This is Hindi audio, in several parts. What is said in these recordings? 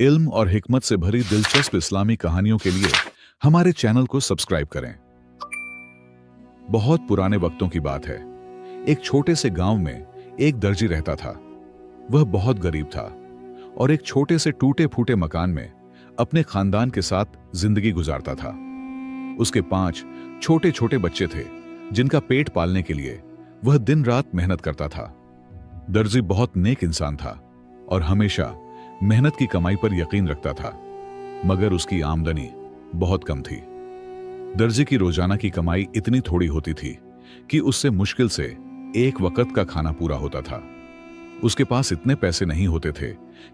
इल्म और हिकमत से भरी दिलचस्प इस्लामी कहानियों के लिए हमारे चैनल को सब्सक्राइब करें। बहुत पुराने वक्तों की बात है। एक छोटे से गांव में एक दर्जी रहता था। वह बहुत गरीब था और एक छोटे से टूटे फूटे मकान में अपने खानदान के साथ जिंदगी गुजारता था। उसके 5 छोटे छोटे बच्चे थे जिनका पेट पालने के लिए वह दिन रात मेहनत करता था। दर्जी बहुत नेक इंसान था और हमेशा मेहनत की कमाई पर यकीन रखता था, मगर उसकी आमदनी बहुत कम थी। दर्जी की रोजाना की कमाई इतनी थोड़ी होती थी कि उससे मुश्किल से एक वक्त का खाना पूरा होता था। उसके पास इतने पैसे नहीं होते थे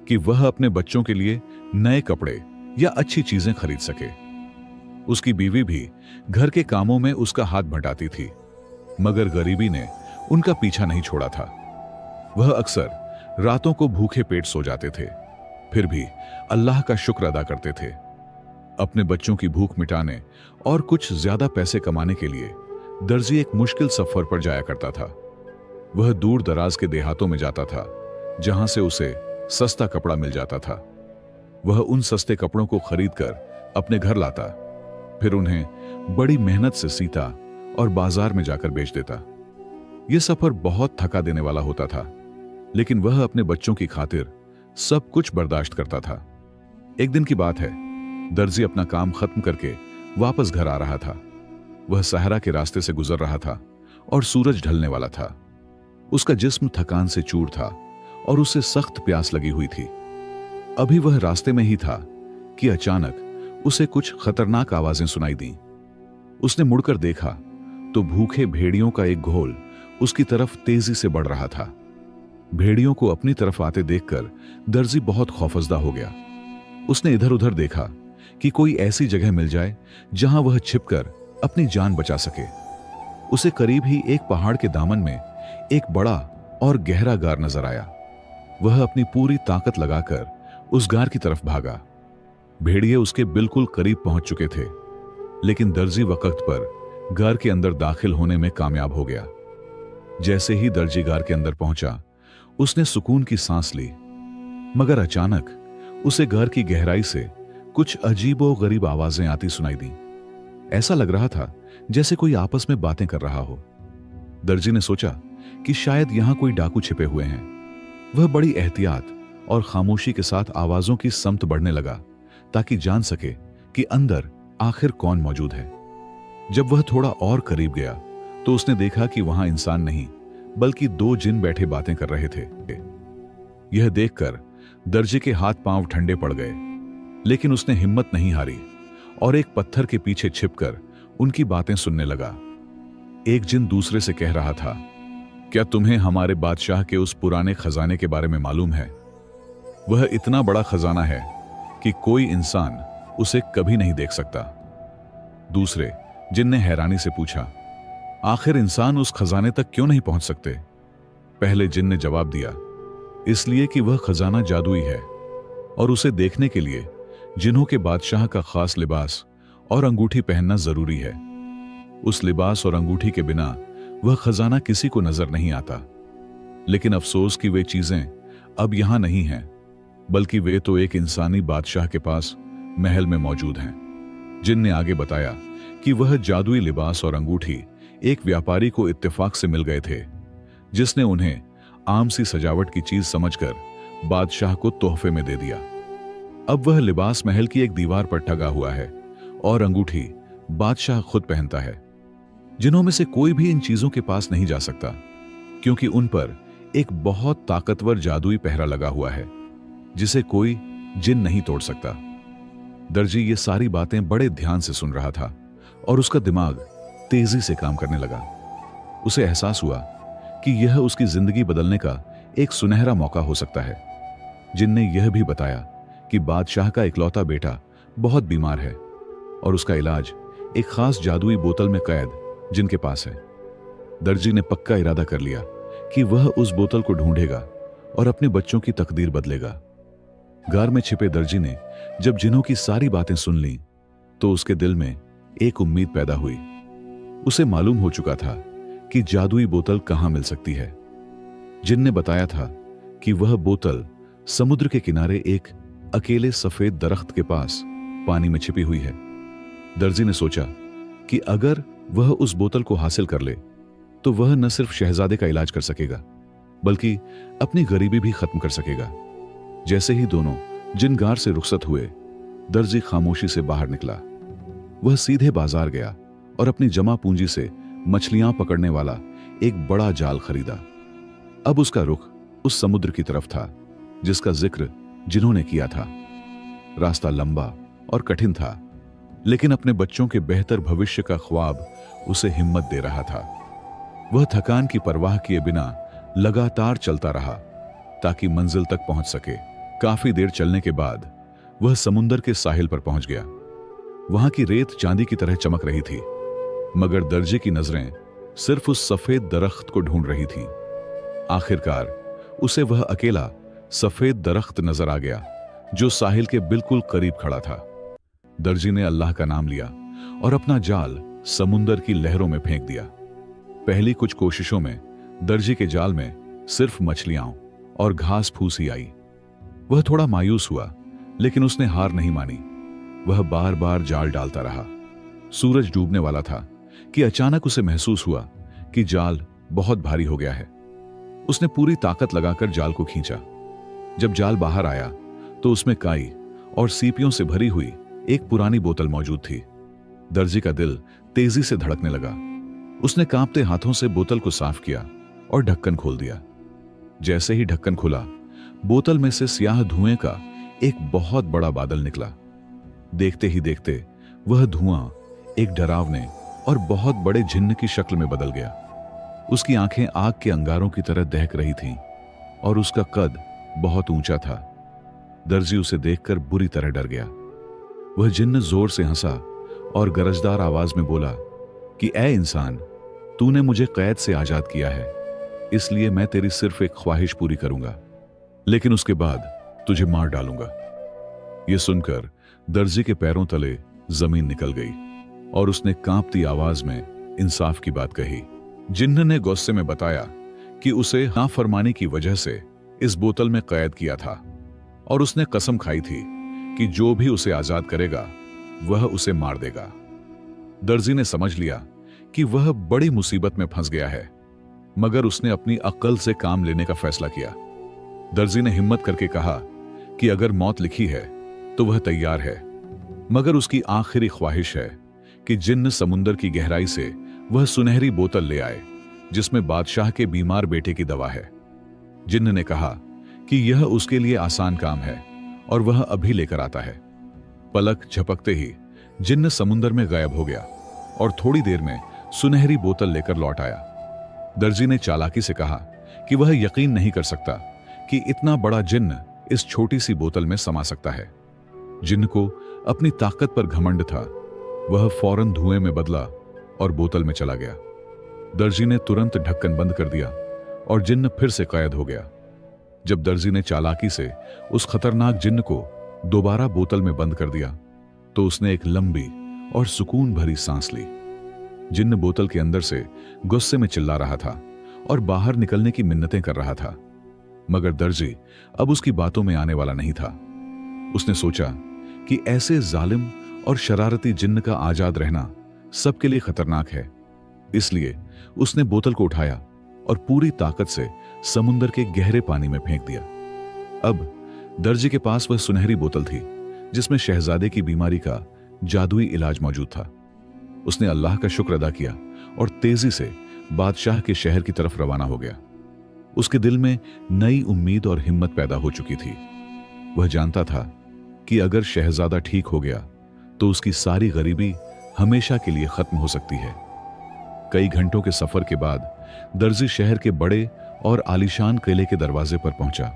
कि वह अपने बच्चों के लिए नए कपड़े या अच्छी चीजें खरीद सके। उसकी बीवी भी घर के कामों में उसका हाथ बंटाती थी, मगर गरीबी ने उनका पीछा नहीं छोड़ा था। वह अक्सर रातों को भूखे पेट सो जाते थे, फिर भी अल्लाह का शुक्र अदा करते थे। अपने बच्चों की भूख मिटाने और कुछ ज्यादा पैसे कमाने के लिए दर्जी एक मुश्किल सफर पर जाया करता था। वह दूर दराज के देहातों में जाता था, जहां से उसे सस्ता कपड़ा मिल जाता था। वह उन सस्ते कपड़ों को खरीदकर अपने घर लाता, फिर उन्हें बड़ी मेहनत से सीता और बाजार में जाकर बेच देता। यह सफर बहुत थका देने वाला होता था, लेकिन वह अपने बच्चों की खातिर सब कुछ बर्दाश्त करता था। एक दिन की बात है, दर्जी अपना काम खत्म करके वापस घर आ रहा था। वह सहरा के रास्ते से गुजर रहा था और सूरज ढलने वाला था। उसका जिस्म थकान से चूर था और उसे सख्त प्यास लगी हुई थी। अभी वह रास्ते में ही था कि अचानक उसे कुछ खतरनाक आवाजें सुनाई दी। उसने मुड़कर देखा तो भूखे भेड़ियों का एक घोल उसकी तरफ तेजी से बढ़ रहा था। भेड़ियों को अपनी तरफ आते देखकर दर्जी बहुत खौफजदा हो गया। उसने इधर उधर देखा कि कोई ऐसी जगह मिल जाए जहां वह छिपकर अपनी जान बचा सके। उसे करीब ही एक पहाड़ के दामन में एक बड़ा और गहरा गार नजर आया। वह अपनी पूरी ताकत लगाकर उस गार की तरफ भागा। भेड़िए उसके बिल्कुल करीब पहुंच चुके थे, लेकिन दर्जी वक्त पर गार के अंदर दाखिल होने में कामयाब हो गया। जैसे ही दर्जी गार के अंदर पहुंचा, उसने सुकून की सांस ली, मगर अचानक उसे घर की गहराई से कुछ अजीबो गरीब आवाजें आती सुनाई दी। ऐसा लग रहा था जैसे कोई आपस में बातें कर रहा हो। दर्जी ने सोचा कि शायद यहां कोई डाकू छिपे हुए हैं। वह बड़ी एहतियात और खामोशी के साथ आवाजों की समत बढ़ने लगा, ताकि जान सके कि अंदर आखिर कौन मौजूद है। जब वह थोड़ा और करीब गया तो उसने देखा कि वहां इंसान नहीं बल्कि 2 जिन बैठे बातें कर रहे थे। यह देखकर दर्जी के हाथ पांव ठंडे पड़ गए, लेकिन उसने हिम्मत नहीं हारी और एक पत्थर के पीछे छिपकर उनकी बातें सुनने लगा। एक जिन दूसरे से कह रहा था, क्या तुम्हें हमारे बादशाह के उस पुराने खजाने के बारे में मालूम है? वह इतना बड़ा खजाना है कि कोई इंसान उसे कभी नहीं देख सकता। दूसरे जिन ने हैरानी से पूछा, आखिर इंसान उस खजाने तक क्यों नहीं पहुंच सकते? पहले जिन ने जवाब दिया, इसलिए कि वह खजाना जादुई है और उसे देखने के लिए जिन्हों के बादशाह का खास लिबास और अंगूठी पहनना जरूरी है। उस लिबास और अंगूठी के बिना वह खजाना किसी को नजर नहीं आता। लेकिन अफसोस कि वे चीजें अब यहां नहीं हैं, बल्कि वे तो एक इंसानी बादशाह के पास महल में मौजूद हैं। जिन ने आगे बताया कि वह जादुई लिबास और अंगूठी एक व्यापारी को इत्तेफाक से मिल गए थे, जिसने उन्हें आम सी सजावट की चीज समझकर बादशाह को तोहफे में दे दिया। अब वह लिबास महल की एक दीवार पर टंगा हुआ है और अंगूठी बादशाह खुद पहनता है। जिन्हों में से कोई भी इन चीजों के पास नहीं जा सकता, क्योंकि उन पर एक बहुत ताकतवर जादुई पहरा लगा हुआ है, जिसे कोई जिन नहीं तोड़ सकता। दर्जी ये सारी बातें बड़े ध्यान से सुन रहा था और उसका दिमाग तेजी से काम करने लगा। उसे एहसास हुआ कि यह उसकी जिंदगी बदलने का एक सुनहरा मौका हो सकता है। जिन ने यह भी बताया कि बादशाह का इकलौता बेटा बहुत बीमार है और उसका इलाज एक खास जादुई बोतल में कैद जिनके पास है। दर्जी ने पक्का इरादा कर लिया कि वह उस बोतल को ढूंढेगा और अपने बच्चों की तकदीर बदलेगा। गार में छिपे दर्जी ने जब जिन्हों की सारी बातें सुन ली तो उसके दिल में एक उम्मीद पैदा हुई। उसे मालूम हो चुका था कि जादुई बोतल कहां मिल सकती है। जिन ने बताया था कि वह बोतल समुद्र के किनारे एक अकेले सफेद दरख्त के पास पानी में छिपी हुई है। दर्जी ने सोचा कि अगर वह उस बोतल को हासिल कर ले तो वह न सिर्फ शहजादे का इलाज कर सकेगा बल्कि अपनी गरीबी भी खत्म कर सकेगा। जैसे ही दोनों जिनगार से रुखसत हुए, दर्जी खामोशी से बाहर निकला। वह सीधे बाजार गया और अपनी जमा पूंजी से मछलियां पकड़ने वाला एक बड़ा जाल खरीदा। अब उसका रुख उस समुद्र की तरफ था जिसका जिक्र जिन्होंने किया था। रास्ता लंबा और कठिन था, लेकिन अपने बच्चों के बेहतर भविष्य का ख्वाब उसे हिम्मत दे रहा था। वह थकान की परवाह किए बिना लगातार चलता रहा ताकि मंजिल तक पहुंच सके। काफी देर चलने के बाद वह समुद्र के साहिल पर पहुंच गया। वहां की रेत चांदी की तरह चमक रही थी, मगर दर्जी की नजरें सिर्फ उस सफेद दरख्त को ढूंढ रही थीं। आखिरकार उसे वह अकेला सफेद दरख्त नजर आ गया जो साहिल के बिल्कुल करीब खड़ा था। दर्जी ने अल्लाह का नाम लिया और अपना जाल समुंदर की लहरों में फेंक दिया। पहली कुछ कोशिशों में दर्जी के जाल में सिर्फ मछलियां और घास फूस ही आई। वह थोड़ा मायूस हुआ, लेकिन उसने हार नहीं मानी। वह बार बार जाल डालता रहा। सूरज डूबने वाला था कि अचानक उसे महसूस हुआ कि जाल बहुत भारी हो गया है। उसने पूरी ताकत लगाकर जाल को खींचा। जब जाल बाहर आया तो उसमें काई और सीपियों से भरी हुई एक पुरानी बोतल मौजूद थी। दर्जी का दिल तेजी से धड़कने लगा। उसने कांपते हाथों से बोतल को साफ किया और ढक्कन खोल दिया। जैसे ही ढक्कन खुला, बोतल में से स्याह धुएं का एक बहुत बड़ा बादल निकला। देखते ही देखते वह धुआं एक डरावने और बहुत बड़े जिन्न की शक्ल में बदल गया। उसकी आंखें आग के अंगारों की तरह दहक रही थीं और उसका कद बहुत ऊंचा था। दर्जी उसे देखकर बुरी तरह डर गया। वह जिन्न जोर से हंसा और गरजदार आवाज में बोला कि ऐ इंसान, तूने मुझे कैद से आजाद किया है, इसलिए मैं तेरी सिर्फ एक ख्वाहिश पूरी करूंगा, लेकिन उसके बाद तुझे मार डालूंगा। यह सुनकर दर्जी के पैरों तले जमीन निकल गई और उसने कांपती आवाज में इंसाफ की बात कही। जिन्न ने गुस्से में बताया कि उसे नाफरमानी की वजह से इस बोतल में कैद किया था और उसने कसम खाई थी कि जो भी उसे आजाद करेगा वह उसे मार देगा। दर्जी ने समझ लिया कि वह बड़ी मुसीबत में फंस गया है, मगर उसने अपनी अक्ल से काम लेने का फैसला किया। दर्जी ने हिम्मत करके कहा कि अगर मौत लिखी है तो वह तैयार है, मगर उसकी आखिरी ख्वाहिश है कि जिन्न समुंदर की गहराई से वह सुनहरी बोतल ले आए जिसमें बादशाह के बीमार बेटे की दवा है। जिन्न ने कहा कि यह उसके लिए आसान काम है और वह अभी लेकर आता है। पलक झपकते ही जिन्न समुंदर में गायब हो गया और थोड़ी देर में सुनहरी बोतल लेकर लौट आया। दर्जी ने चालाकी से कहा कि वह यकीन नहीं कर सकता कि इतना बड़ा जिन्न इस छोटी सी बोतल में समा सकता है। जिन्न को अपनी ताकत पर घमंड था। वह फौरन धुएं में बदला और बोतल में चला गया। दर्जी ने तुरंत ढक्कन बंद कर दिया और जिन्न फिर से कैद हो गया। जब दर्जी ने चालाकी से उस खतरनाक जिन्न को दोबारा बोतल में बंद कर दिया तो उसने एक लंबी और सुकून भरी सांस ली। जिन्न बोतल के अंदर से गुस्से में चिल्ला रहा था और बाहर निकलने की मिन्नतें कर रहा था, मगर दर्जी अब उसकी बातों में आने वाला नहीं था। उसने सोचा कि ऐसे जालिम और शरारती जिन्न का आजाद रहना सबके लिए खतरनाक है, इसलिए उसने बोतल को उठाया और पूरी ताकत से समुंदर के गहरे पानी में फेंक दिया। अब दर्जी के पास वह सुनहरी बोतल थी जिसमें शहजादे की बीमारी का जादुई इलाज मौजूद था। उसने अल्लाह का शुक्र अदा किया और तेजी से बादशाह के शहर की तरफ रवाना हो गया। उसके दिल में नई उम्मीद और हिम्मत पैदा हो चुकी थी। वह जानता था कि अगर शहजादा ठीक हो गया तो उसकी सारी गरीबी हमेशा के लिए खत्म हो सकती है। कई घंटों के सफर के बाद दर्जी शहर के बड़े और आलीशान किले के दरवाजे पर पहुंचा।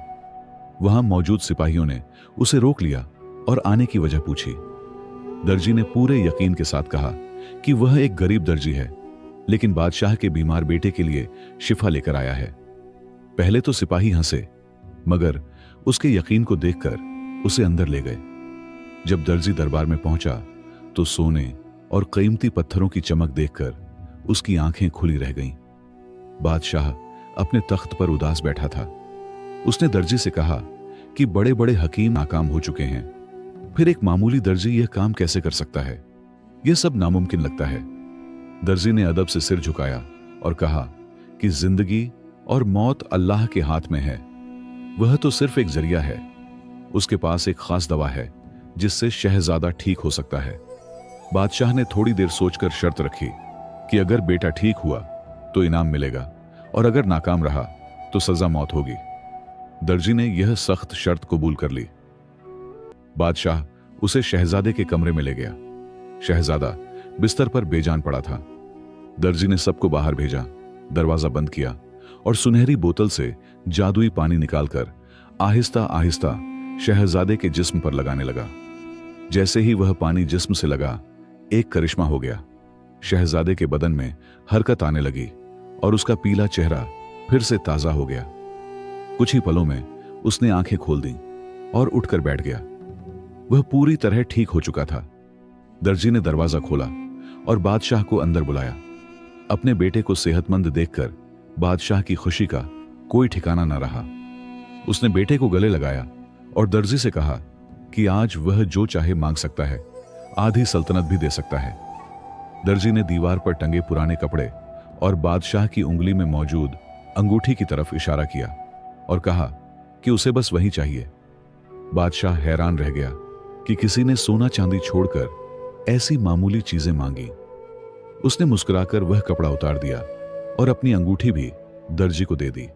वहां मौजूद सिपाहियों ने उसे रोक लिया और आने की वजह पूछी। दर्जी ने पूरे यकीन के साथ कहा कि वह एक गरीब दर्जी है, लेकिन बादशाह के बीमार बेटे के लिए शिफा लेकर आया है। पहले तो सिपाही हंसे, मगर उसके यकीन को देखकर उसे अंदर ले गए। जब दर्जी दरबार में पहुंचा तो सोने और कीमती पत्थरों की चमक देखकर उसकी आंखें खुली रह गईं। बादशाह अपने तख्त पर उदास बैठा था। उसने दर्जी से कहा कि बड़े बड़े हकीम नाकाम हो चुके हैं, फिर एक मामूली दर्जी यह काम कैसे कर सकता है? यह सब नामुमकिन लगता है। दर्जी ने अदब से सिर झुकाया और कहा कि जिंदगी और मौत अल्लाह के हाथ में है, वह तो सिर्फ एक जरिया है। उसके पास एक खास दवा है जिससे शहजादा ठीक हो सकता है। बादशाह ने थोड़ी देर सोचकर शर्त रखी कि अगर बेटा ठीक हुआ तो इनाम मिलेगा और अगर नाकाम रहा तो सजा मौत होगी। दर्जी ने यह सख्त शर्त कबूल कर ली। बादशाह उसे शहजादे के कमरे में ले गया। शहजादा बिस्तर पर बेजान पड़ा था। दर्जी ने सबको बाहर भेजा, दरवाजा बंद किया और सुनहरी बोतल से जादुई पानी निकालकर आहिस्ता आहिस्ता शहजादे के जिस्म पर लगाने लगा। जैसे ही वह पानी जिस्म से लगा, एक करिश्मा हो गया। शहजादे के बदन में हरकत आने लगी और उसका पीला चेहरा फिर से ताजा हो गया। कुछ ही पलों में उसने आंखें खोल दी और उठकर बैठ गया। वह पूरी तरह ठीक हो चुका था। दर्जी ने दरवाजा खोला और बादशाह को अंदर बुलाया। अपने बेटे को सेहतमंद देखकर बादशाह की खुशी का कोई ठिकाना न रहा। उसने बेटे को गले लगाया और दर्जी से कहा कि आज वह जो चाहे मांग सकता है, आधी सल्तनत भी दे सकता है। दर्जी ने दीवार पर टंगे पुराने कपड़े और बादशाह की उंगली में मौजूद अंगूठी की तरफ इशारा किया और कहा कि उसे बस वही चाहिए। बादशाह हैरान रह गया कि किसी ने सोना चांदी छोड़कर ऐसी मामूली चीजें मांगी। उसने मुस्कुराकर वह कपड़ा उतार दिया और अपनी अंगूठी भी दर्जी को दे दी।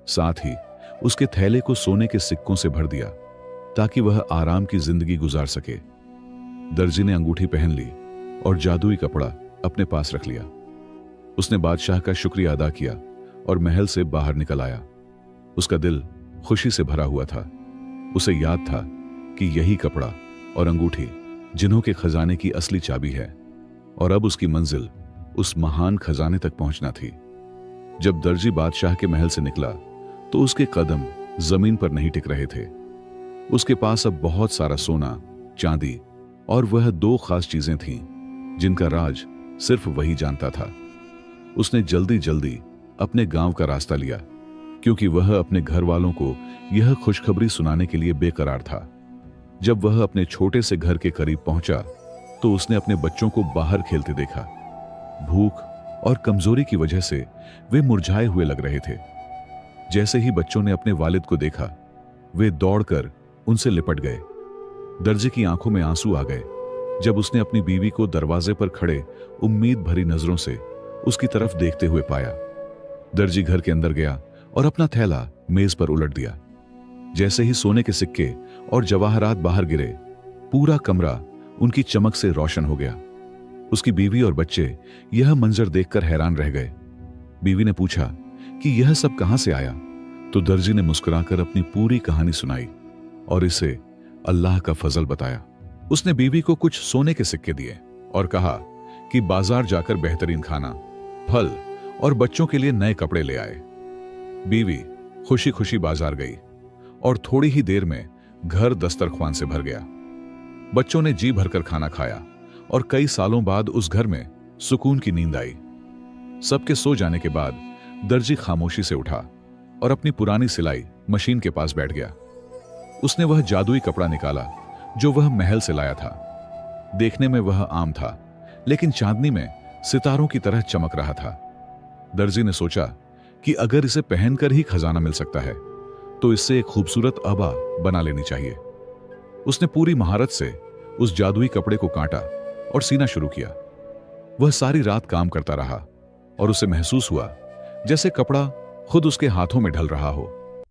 साथ ही उसके थैले को सोने के सिक्कों से भर दिया ताकि वह आराम की जिंदगी गुजार सके। दर्जी ने अंगूठी पहन ली और जादुई कपड़ा अपने पास रख लिया। उसने बादशाह का शुक्रिया अदा किया और महल से बाहर निकल आया। उसका दिल खुशी से भरा हुआ था। उसे याद था कि यही कपड़ा और अंगूठी जिन्हों के खजाने की असली चाबी है और अब उसकी मंजिल उस महान खजाने तक पहुंचना थी। जब दर्जी बादशाह के महल से निकला तो उसके कदम जमीन पर नहीं टिक रहे थे। उसके पास अब बहुत सारा सोना, चांदी और वह दो खास चीजें थीं जिनका राज सिर्फ वही जानता था। उसने जल्दी जल्दी अपने गांव का रास्ता लिया क्योंकि वह अपने घर वालों को यह खुशखबरी सुनाने के लिए बेकरार था। जब वह अपने छोटे से घर के करीब पहुंचा तो उसने अपने बच्चों को बाहर खेलते देखा। भूख और कमजोरी की वजह से वे मुरझाए हुए लग रहे थे। जैसे ही बच्चों ने अपने वालिद को देखा, वे दौड़कर उनसे लिपट गए। दर्जी की आंखों में आंसू आ गए जब उसने अपनी बीवी को दरवाजे पर खड़े उम्मीद भरी नजरों से उसकी तरफ देखते हुए पाया। दर्जी घर के अंदर गया और अपना थैला मेज पर उलट दिया। जैसे ही सोने के सिक्के और जवाहरात बाहर गिरे, पूरा कमरा उनकी चमक से रोशन हो गया। उसकी बीवी और बच्चे यह मंजर देखकर हैरान रह गए। बीवी ने पूछा कि यह सब कहां से आया, तो दर्जी ने मुस्कुराकर अपनी पूरी कहानी सुनाई और इसे अल्लाह का फजल बताया। उसने बीवी को कुछ सोने के सिक्के दिए और कहा कि बाजार जाकर बेहतरीन खाना, फल और बच्चों के लिए नए कपड़े ले आए। बीवी खुशी खुशी बाजार गई और थोड़ी ही देर में घर दस्तरख्वान से भर गया। बच्चों ने जी भरकर खाना खाया और कई सालों बाद उस घर में सुकून की नींद आई। सबके सो जाने के बाद दर्जी खामोशी से उठा और अपनी पुरानी सिलाई मशीन के पास बैठ गया। उसने वह जादुई कपड़ा निकाला जो वह महल से लाया था। देखने में वह आम था, लेकिन चांदनी में सितारों की तरह चमक रहा था। दर्जी ने सोचा कि अगर इसे पहनकर ही खजाना मिल सकता है तो इससे एक खूबसूरत अबा बना लेनी चाहिए। उसने पूरी महारत से उस जादुई कपड़े को काटा और सीना शुरू किया। वह सारी रात काम करता रहा और उसे महसूस हुआ जैसे कपड़ा खुद उसके हाथों में ढल रहा हो।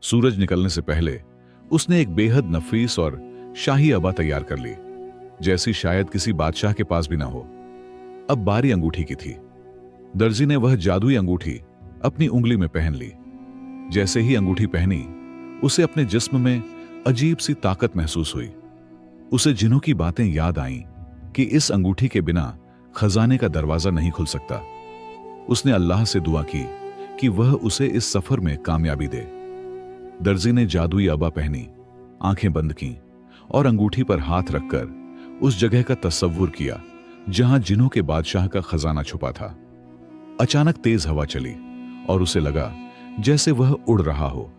सूरज निकलने से पहले उसने एक बेहद नफीस और शाही अबा तैयार कर ली, जैसी शायद किसी बादशाह के पास भी ना हो। अब बारी अंगूठी की थी। दर्जी ने वह जादुई अंगूठी अपनी उंगली में पहन ली। जैसे ही अंगूठी पहनी, उसे अपने जिस्म में अजीब सी ताकत महसूस हुई। उसे जिन्हों की बातें याद आईं कि इस अंगूठी के बिना खजाने का दरवाजा नहीं खुल सकता। उसने अल्लाह से दुआ की कि वह उसे इस सफर में कामयाबी दे। दर्जी ने जादुई अबा पहनी, आंखें बंद की और अंगूठी पर हाथ रखकर उस जगह का तस्वुर किया जहां जिन्हों के बादशाह का खजाना छुपा था। अचानक तेज हवा चली और उसे लगा जैसे वह उड़ रहा हो।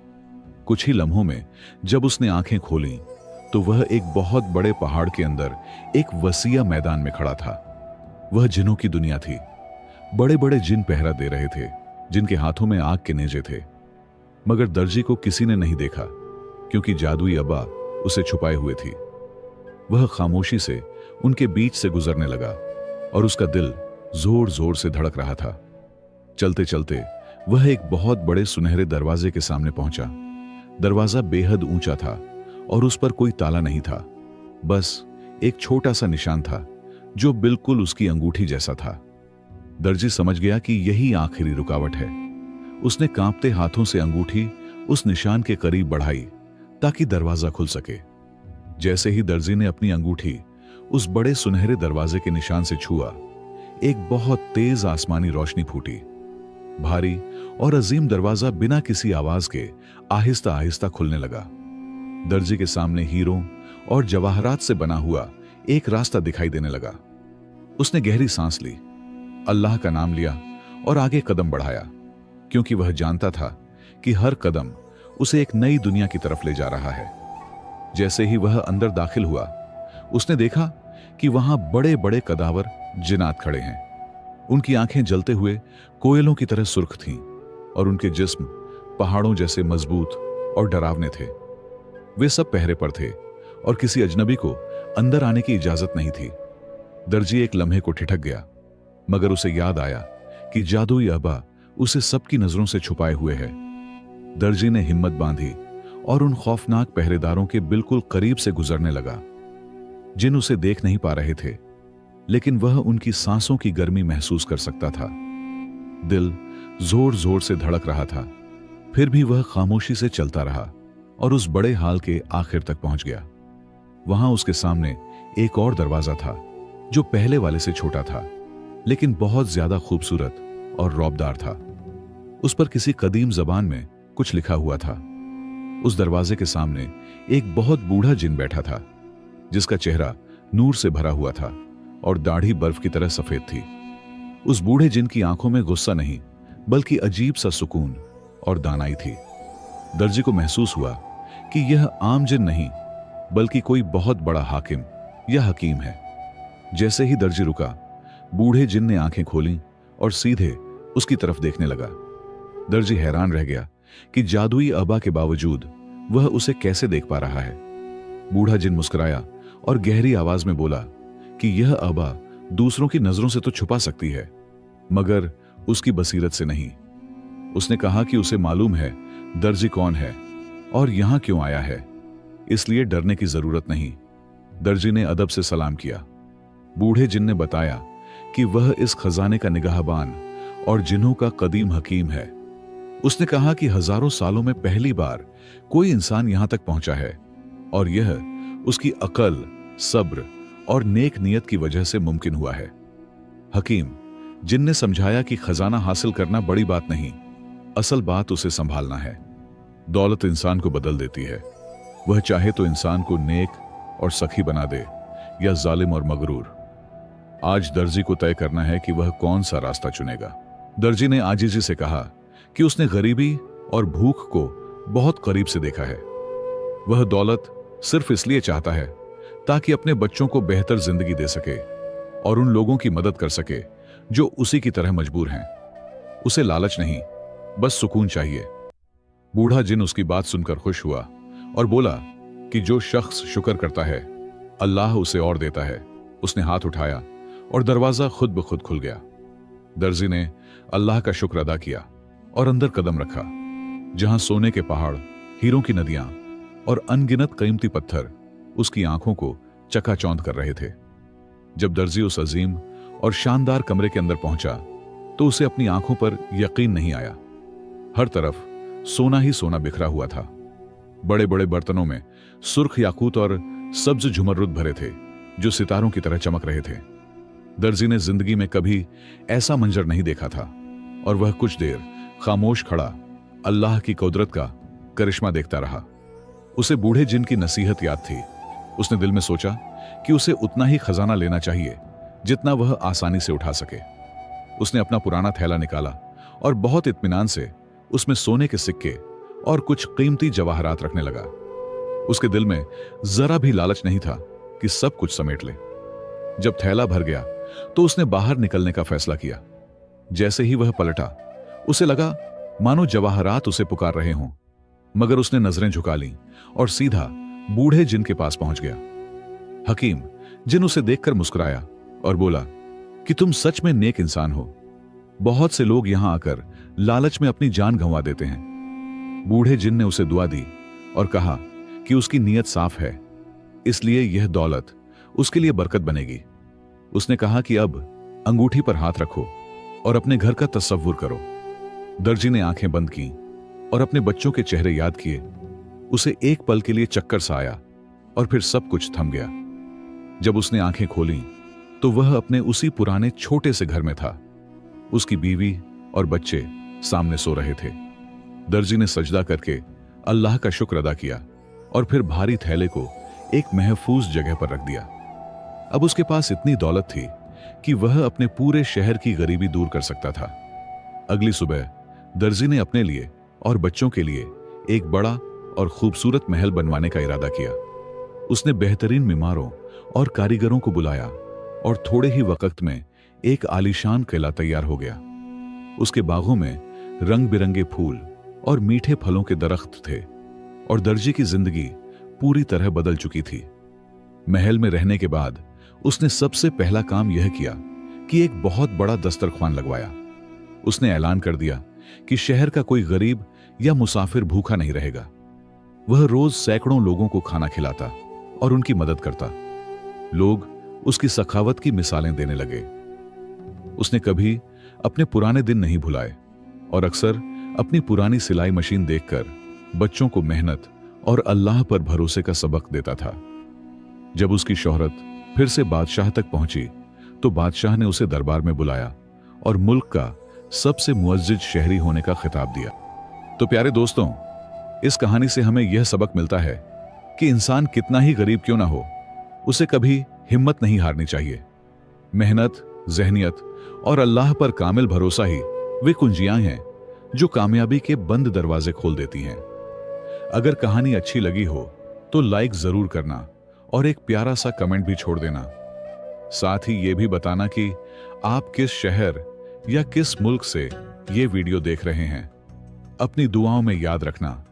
कुछ ही लम्हों में जब उसने आंखें खोलीं, तो वह एक बहुत बड़े पहाड़ के अंदर एक वसीया मैदान में खड़ा था। वह जिन्हों की दुनिया थी। बड़े बड़े जिन पहरा दे रहे थे, जिनके हाथों में आग के नेजे थे। मगर दर्जी को किसी ने नहीं देखा, क्योंकि जादुई अबा उसे छुपाए हुए थी। वह खामोशी से उनके बीच से गुजरने लगा और उसका दिल जोर जोर से धड़क रहा था। चलते चलते वह एक बहुत बड़े सुनहरे दरवाजे के सामने पहुंचा। दरवाजा बेहद ऊंचा था और उस पर कोई ताला नहीं था, बस एक छोटा सा निशान था जो बिल्कुल उसकी अंगूठी जैसा था। दर्जी समझ गया कि यही आखिरी रुकावट है। उसने कांपते हाथों से अंगूठी उस निशान के करीब बढ़ाई ताकि दरवाजा खुल सके। जैसे ही दर्जी ने अपनी अंगूठी उस बड़े सुनहरे दरवाजे के निशान से छुआ, एक बहुत तेज आसमानी रोशनी फूटी। भारी और अजीम दरवाजा बिना किसी आवाज के आहिस्ता आहिस्ता खुलने लगा। दर्जी के सामने हीरों और जवाहरात से बना हुआ एक रास्ता दिखाई देने लगा। उसने गहरी सांस ली, अल्लाह का नाम लिया और आगे कदम बढ़ाया, क्योंकि वह जानता था कि हर कदम उसे एक नई दुनिया की तरफ ले जा रहा है। जैसे ही वह अंदर दाखिल हुआ, उसने देखा कि वहां बड़े बड़े कदावर जिन्नात खड़े हैं। उनकी आंखें जलते हुए कोयलों की तरह सुर्ख थीं और उनके जिस्म पहाड़ों जैसे मजबूत और डरावने थे। वे सब पहरे पर थे और किसी अजनबी को अंदर आने की इजाजत नहीं थी। दर्जी एक लम्हे को ठिठक गया, मगर उसे याद आया कि जादुई अबा उसे सबकी नजरों से छुपाए हुए है। दर्जी ने हिम्मत बांधी और उन खौफनाक पहरेदारों के बिल्कुल करीब से गुजरने लगा, जिन उसे देख नहीं पा रहे थे, लेकिन वह उनकी सांसों की गर्मी महसूस कर सकता था। दिल जोर जोर से धड़क रहा था, फिर भी वह खामोशी से चलता रहा और उस बड़े हाल के आखिर तक पहुंच गया। वहां उसके सामने एक और दरवाजा था, जो पहले वाले से छोटा था, लेकिन बहुत ज्यादा खूबसूरत और रौबदार था। उस पर किसी कदीम जबान में कुछ लिखा हुआ था। उस दरवाजे के सामने एक बहुत बूढ़ा जिन बैठा था, जिसका चेहरा नूर से भरा हुआ था और दाढ़ी बर्फ की तरह सफेद थी। उस बूढ़े जिन की आंखों में गुस्सा नहीं, बल्कि अजीब सा सुकून और दानाई थी। दर्जी को महसूस हुआ कि यह आम जिन नहीं, बल्कि कोई बहुत बड़ा हाकिम या हकीम है। जैसे ही दर्जी रुका, बूढ़े जिन ने आंखें खोलीं और सीधे उसकी तरफ देखने लगा। दर्जी हैरान रह गया कि जादुई अबा के बावजूद वह उसे कैसे देख पा रहा है। बूढ़ा जिन मुस्कुराया और गहरी आवाज में बोला कि यह अबा दूसरों की नजरों से तो छुपा सकती है, मगर उसकी बसीरत से नहीं। उसने कहा कि उसे मालूम है दर्जी कौन है और यहां क्यों आया है, इसलिए डरने की जरूरत नहीं। दर्जी ने अदब से सलाम किया। बूढ़े जिन ने बताया कि वह इस खजाने का निगाहबान और जिन्हों का कदीम हकीम है। उसने कहा कि हजारों सालों में पहली बार कोई इंसान यहां तक पहुंचा है और यह उसकी अकल, सब्र और नेक नियत की वजह से मुमकिन हुआ है। हकीम जिन ने समझाया कि खजाना हासिल करना बड़ी बात नहीं, असल बात उसे संभालना है। दौलत इंसान को बदल देती है। वह चाहे तो इंसान को नेक और सखी बना दे या जालिम और मगरूर। आज दर्जी को तय करना है कि वह कौन सा रास्ता चुनेगा। दर्जी ने आजीजी से कहा कि उसने गरीबी और भूख को बहुत करीब से देखा है। वह दौलत सिर्फ इसलिए चाहता है ताकि अपने बच्चों को बेहतर जिंदगी दे सके और उन लोगों की मदद कर सके जो उसी की तरह मजबूर हैं। उसे लालच नहीं, बस सुकून चाहिए। बूढ़ा जिन उसकी बात सुनकर खुश हुआ और बोला कि जो शख्स शुक्र करता है, अल्लाह उसे और देता है। उसने हाथ उठाया और दरवाजा खुद ब खुद खुल गया। दर्जी ने अल्लाह का शुक्र अदा किया और अंदर कदम रखा, जहां सोने के पहाड़, हीरों की नदियां और अनगिनत कीमती पत्थर उसकी आंखों को चकाचौंध कर रहे थे। जब दर्जी उस अजीम और शानदार कमरे के अंदर पहुंचा, तो उसे अपनी आंखों पर यकीन नहीं आया। हर तरफ सोना ही सोना बिखरा हुआ था। बड़े बड़े बर्तनों में सुर्ख याकूत और सब्ज झुमर्रुद भरे थे, जो सितारों की तरह चमक रहे थे। दर्जी ने जिंदगी में कभी ऐसा मंजर नहीं देखा था और वह कुछ देर खामोश खड़ा अल्लाह की कुदरत का करिश्मा देखता रहा। उसे बूढ़े जिन की नसीहत याद थी। उसने दिल में सोचा कि उसे उतना ही खजाना लेना चाहिए जितना वह आसानी से उठा सके। उसने अपना पुराना थैला निकाला और बहुत इत्मीनान से उसमें सोने के सिक्के और कुछ कीमती जवाहरात रखने लगा। उसके दिल में जरा भी लालच नहीं था कि सब कुछ समेट ले। जब थैला भर गया तो उसने बाहर निकलने का फैसला किया। जैसे ही वह पलटा, उसे लगा मानो जवाहरात उसे पुकार रहे हों, मगर उसने नजरें झुका लीं और सीधा बूढ़े जिन के पास पहुंच गया। हकीम जिन उसे देखकर मुस्कुराया और बोला कि तुम सच में नेक इंसान हो। बहुत से लोग यहां आकर लालच में अपनी जान गंवा देते हैं। बूढ़े जिन ने उसे दुआ दी और कहा कि उसकी नीयत साफ है, इसलिए यह दौलत उसके लिए बरकत बनेगी। उसने कहा कि अब अंगूठी पर हाथ रखो और अपने घर का तसव्वुर करो। दर्जी ने आंखें बंद की और अपने बच्चों के चेहरे याद किए। उसे एक पल के लिए चक्कर सा आया और फिर सब कुछ थम गया। जब उसने आंखें खोलीं तो वह अपने उसी पुराने छोटे से घर में था। उसकी बीवी और बच्चे सामने सो रहे थे। दर्जी ने सजदा करके अल्लाह का शुक्र अदा किया और फिर भारी थैले को एक महफूज जगह पर रख दिया। अब उसके पास इतनी दौलत थी कि वह अपने पूरे शहर की गरीबी दूर कर सकता था। अगली सुबह दर्जी ने अपने लिए और बच्चों के लिए एक बड़ा और खूबसूरत महल बनवाने का इरादा किया। उसने बेहतरीन मीमारों और कारीगरों को बुलाया और थोड़े ही वक्त में एक आलीशान किला तैयार हो गया। उसके बागों में रंग बिरंगे फूल और मीठे फलों के दरख्त थे और दर्जी की जिंदगी पूरी तरह बदल चुकी थी। महल में रहने के बाद उसने सबसे पहला काम यह किया कि एक बहुत बड़ा दस्तरख्वान लगवाया। उसने ऐलान कर दिया कि शहर का कोई गरीब या मुसाफिर भूखा नहीं रहेगा। वह रोज सैकड़ों लोगों को खाना खिलाता और उनकी मदद करता। लोग उसकी सखावत की मिसालें देने लगे। उसने कभी अपने पुराने दिन नहीं भुलाए और अक्सर अपनी पुरानी सिलाई मशीन देखकर बच्चों को मेहनत और अल्लाह पर भरोसे का सबक देता था। जब उसकी शोहरत फिर से बादशाह तक पहुंची तो बादशाह ने उसे दरबार में बुलाया और मुल्क का सबसे मुअज्जिज शहरी होने का खिताब दिया। तो प्यारे दोस्तों, इस कहानी से हमें यह सबक मिलता है कि इंसान कितना ही गरीब क्यों ना हो, उसे कभी हिम्मत नहीं हारनी चाहिए। मेहनत, ज़हनियत और अल्लाह पर कामिल भरोसा ही वे कुंजियां हैं जो कामयाबी के बंद दरवाजे खोल देती हैं। अगर कहानी अच्छी लगी हो तो लाइक जरूर करना और एक प्यारा सा कमेंट भी छोड़ देना। साथ ही ये भी बताना कि आप किस शहर या किस मुल्क से ये वीडियो देख रहे हैं। अपनी दुआओं में याद रखना।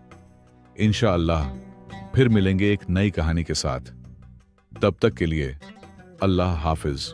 इंशाअल्लाह फिर मिलेंगे एक नई कहानी के साथ। तब तक के लिए अल्लाह हाफिज।